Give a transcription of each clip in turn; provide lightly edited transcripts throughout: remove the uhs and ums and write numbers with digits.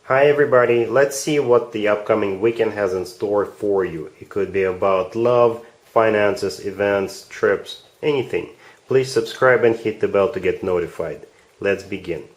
Hi everybody, let's see what the upcoming weekend has in store for you. It could be about love, finances, events, trips, anything. Please subscribe and hit the bell to get notified. Let's begin.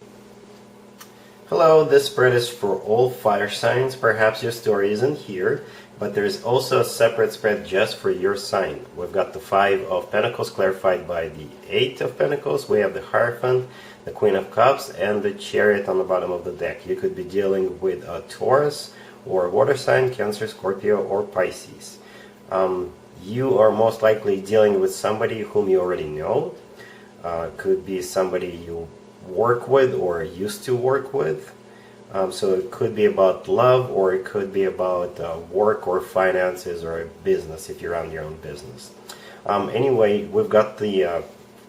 Hello, this spread is for all fire signs. Perhaps your story isn't here, but there's also a separate spread just for your sign. We've got the Five of Pentacles clarified by the Eight of Pentacles. We have the Hierophant, the Queen of Cups, and the Chariot on the bottom of the deck. You could be dealing with a Taurus or a water sign, Cancer, Scorpio, or Pisces. You are most likely dealing with somebody whom you already know. Could be somebody you work with or used to work with. So it could be about love, or it could be about work or finances or a business if you run your own business. Anyway, we've got the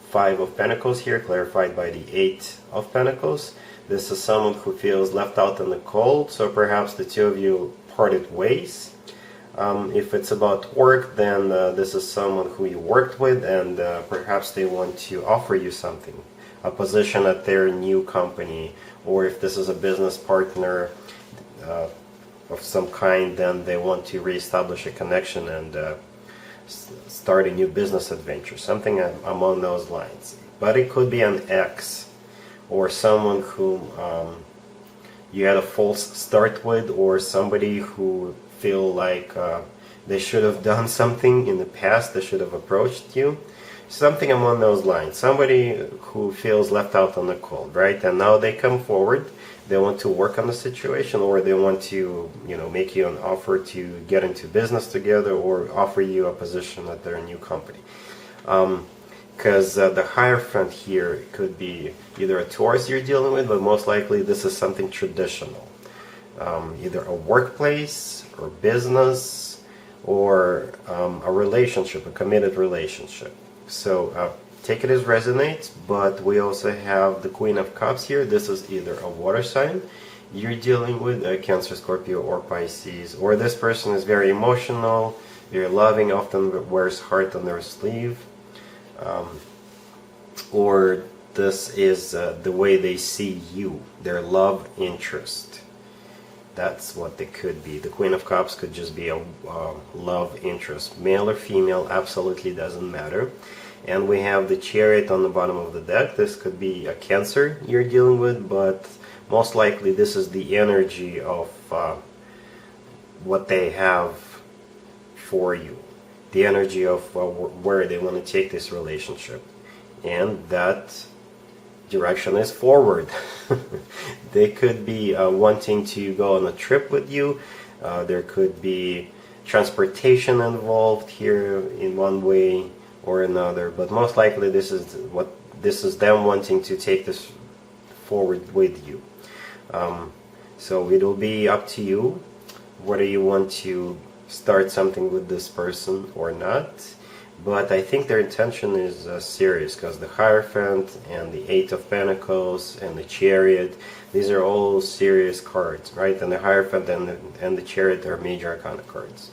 Five of Pentacles here, clarified by the Eight of Pentacles. This is someone who feels left out in the cold, so perhaps the two of you parted ways. If it's about work, then this is someone who you worked with, and perhaps they want to offer you something, a position at their new company, or if this is a business partner of some kind, then they want to reestablish a connection and start a new business adventure, something among those lines. But it could be an ex, or someone who you had a false start with, or somebody who feel like they should have done something in the past, they should have approached you. Something along those lines. Somebody who feels left out on the cold, right? And now they come forward, they want to work on the situation, or they want to, make you an offer to get into business together, or offer you a position at their new company. Because the Hierophant here could be either a Taurus you're dealing with, but most likely this is something traditional. Either a workplace or business, or a relationship, a committed relationship. So take it as resonates, but we also have the Queen of Cups here. This is either a water sign you're dealing with, a Cancer, Scorpio, or Pisces, or this person is very emotional, very loving, often wears heart on their sleeve, or this is the way they see you, their love interest. That's what they could be. The Queen of Cups could just be a love interest. Male or female, absolutely doesn't matter. And we have the Chariot on the bottom of the deck. This could be a Cancer you're dealing with, but most likely this is the energy of what they have for you. The energy of where they want to take this relationship. And that direction is forward. They could be wanting to go on a trip with you. There could be transportation involved here in one way or another, but most likely this is them wanting to take this forward with you. So it will be up to you whether you want to start something with this person or not. But I think their intention is serious, because the Hierophant and the Eight of Pentacles and the Chariot, these are all serious cards, right? And the Hierophant and the Chariot are major arcana cards.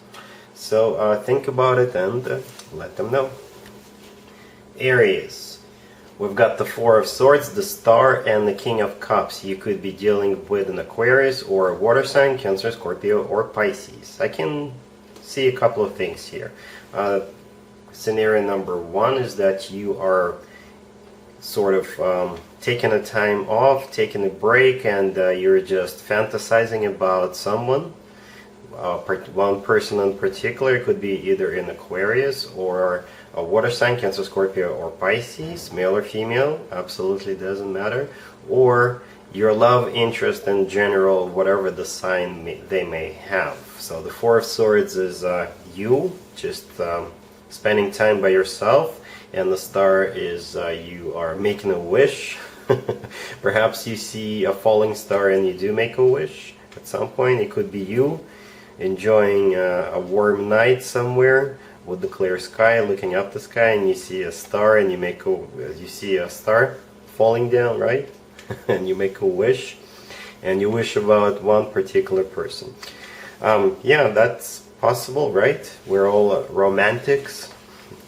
So think about it and let them know. Aries. We've got the Four of Swords, the Star, and the King of Cups. You could be dealing with an Aquarius or a water sign, Cancer, Scorpio, or Pisces. I can see a couple of things here. Scenario number one is that you are sort of taking a time off, taking a break, and you're just fantasizing about someone. One person in particular could be either in Aquarius or a water sign, Cancer, Scorpio, or Pisces, male or female, absolutely doesn't matter. Or your love interest in general, whatever the sign they may have. So the Four of Swords is you, just spending time by yourself, and the Star is you are making a wish. Perhaps you see a falling star and you do make a wish at some point. It could be you enjoying a warm night somewhere with the clear sky, looking up the sky, and you see a star, and you see a star falling down, right? And you make a wish, and you wish about one particular person. Yeah, that's possible, right? We're all romantics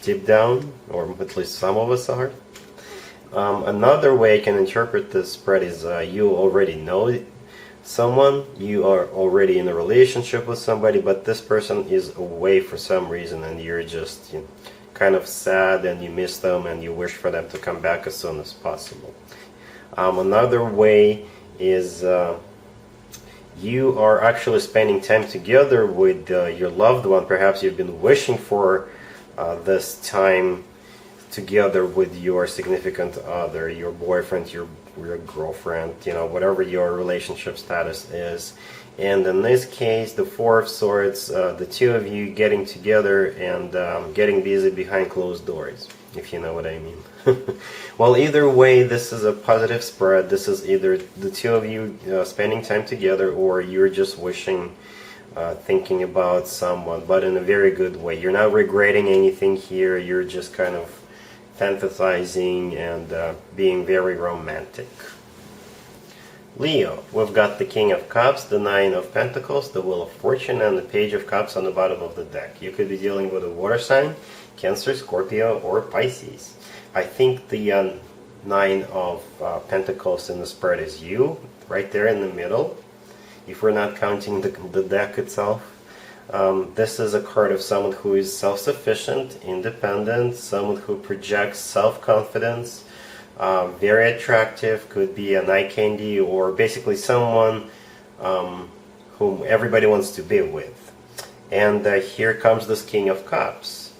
deep down, or at least some of us are. Another way I can interpret this spread is you already know someone, you are already in a relationship with somebody, but this person is away for some reason, and you're just kind of sad, and you miss them, and you wish for them to come back as soon as possible. Another way is you are actually spending time together with your loved one. Perhaps you've been wishing for this time together with your significant other, your boyfriend, your girlfriend, whatever your relationship status is. And in this case, the Four of Swords, the two of you getting together and getting busy behind closed doors, if you know what I mean. Well, either way, this is a positive spread. This is either the two of you spending time together, or you're just wishing, thinking about someone, but in a very good way. You're not regretting anything here. You're just kind of fantasizing and being very romantic. Leo, we've got the King of Cups, the Nine of Pentacles, the Wheel of Fortune, and the Page of Cups on the bottom of the deck. You could be dealing with a water sign, Cancer, Scorpio, or Pisces. I think the Nine of Pentacles in the spread is you, right there in the middle, if we're not counting the deck itself. This is a card of someone who is self-sufficient, independent, someone who projects self-confidence, very attractive, could be an eye candy, or basically someone whom everybody wants to be with. And here comes this King of Cups.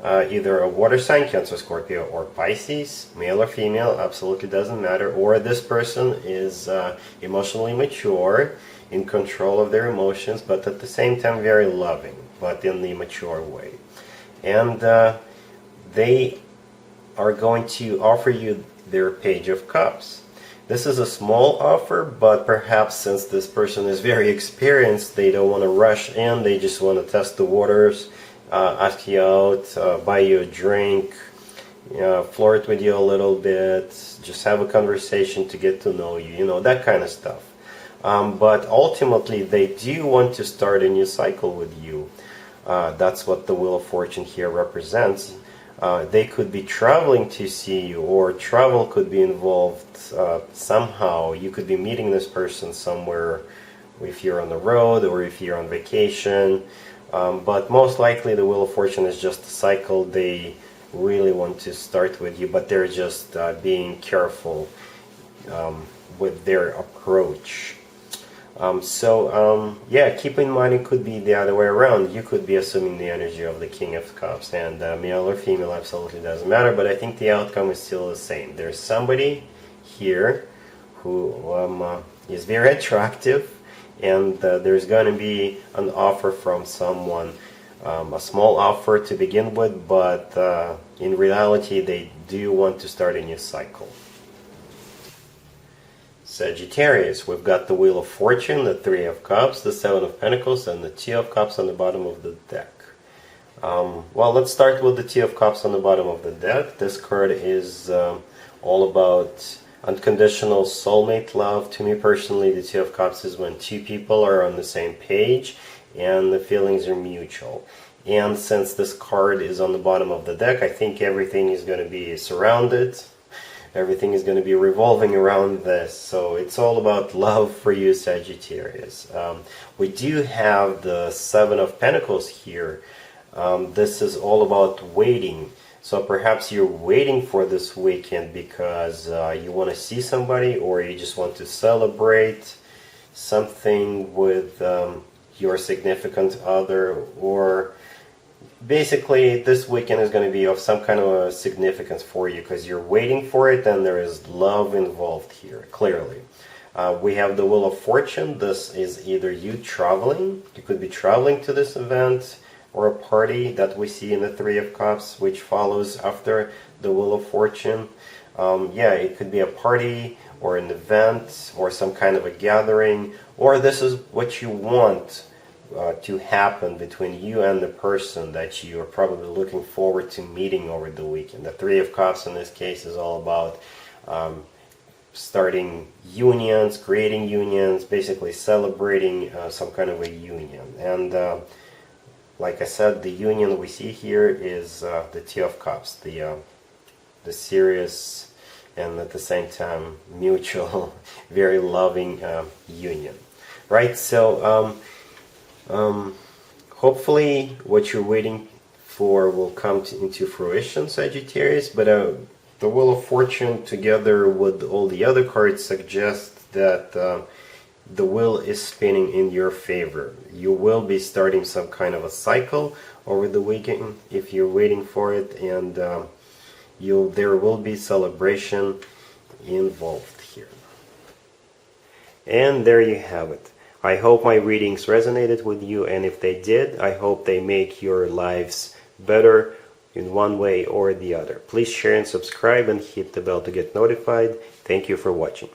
Either a water sign, Cancer, Scorpio, or Pisces, male or female, absolutely doesn't matter. Or this person is emotionally mature, in control of their emotions, but at the same time very loving, but in the mature way. And they are going to offer you their Page of Cups. This is a small offer, but perhaps since this person is very experienced, they don't want to rush in, they just want to test the waters, ask you out, buy you a drink, flirt with you a little bit, just have a conversation to get to know you, that kind of stuff. But ultimately, they do want to start a new cycle with you. That's what the Wheel of Fortune here represents. They could be traveling to see you, or travel could be involved somehow. You could be meeting this person somewhere, if you're on the road or if you're on vacation. But most likely the Wheel of Fortune is just a cycle. They really want to start with you, but they're just being careful with their approach. Yeah, keep in mind it could be the other way around. You could be assuming the energy of the King of Cups, and male or female absolutely doesn't matter, but I think the outcome is still the same. There's somebody here who is very attractive, and there's going to be an offer from someone, a small offer to begin with, but in reality they do want to start a new cycle. Sagittarius, we've got the Wheel of Fortune, the Three of Cups, the Seven of Pentacles, and the Two of Cups on the bottom of the deck. Well, let's start with the Two of Cups on the bottom of the deck. This card is all about unconditional soulmate love. To me personally, the Two of Cups is when two people are on the same page and the feelings are mutual. And since this card is on the bottom of the deck, I think everything is going to be surrounded. Everything is going to be revolving around this. So it's all about love for you, Sagittarius. We do have the Seven of Pentacles here. This is all about waiting. So perhaps you're waiting for this weekend because you want to see somebody, or you just want to celebrate something with your significant other, or basically this weekend is going to be of some kind of a significance for you because you're waiting for it, and there is love involved here, clearly. We have the Wheel of Fortune. This is either you traveling, you could be traveling to this event, or a party that we see in the Three of Cups, which follows after the Wheel of Fortune. Yeah, it could be a party or an event or some kind of a gathering, or this is what you want to happen between you and the person that you are probably looking forward to meeting over the weekend. The Three of Cups in this case is all about starting unions, creating unions, basically celebrating some kind of a union. And like I said, the union we see here is the Two of Cups, the serious and at the same time mutual, very loving union. Right? So hopefully what you're waiting for will come into fruition, Sagittarius. But the Wheel of Fortune, together with all the other cards, suggest that the wheel is spinning in your favor. You will be starting some kind of a cycle over the weekend if you're waiting for it, and there will be celebration involved here. And there you have it. I hope my readings resonated with you, and if they did, I hope they make your lives better in one way or the other. Please share and subscribe and hit the bell to get notified. Thank you for watching.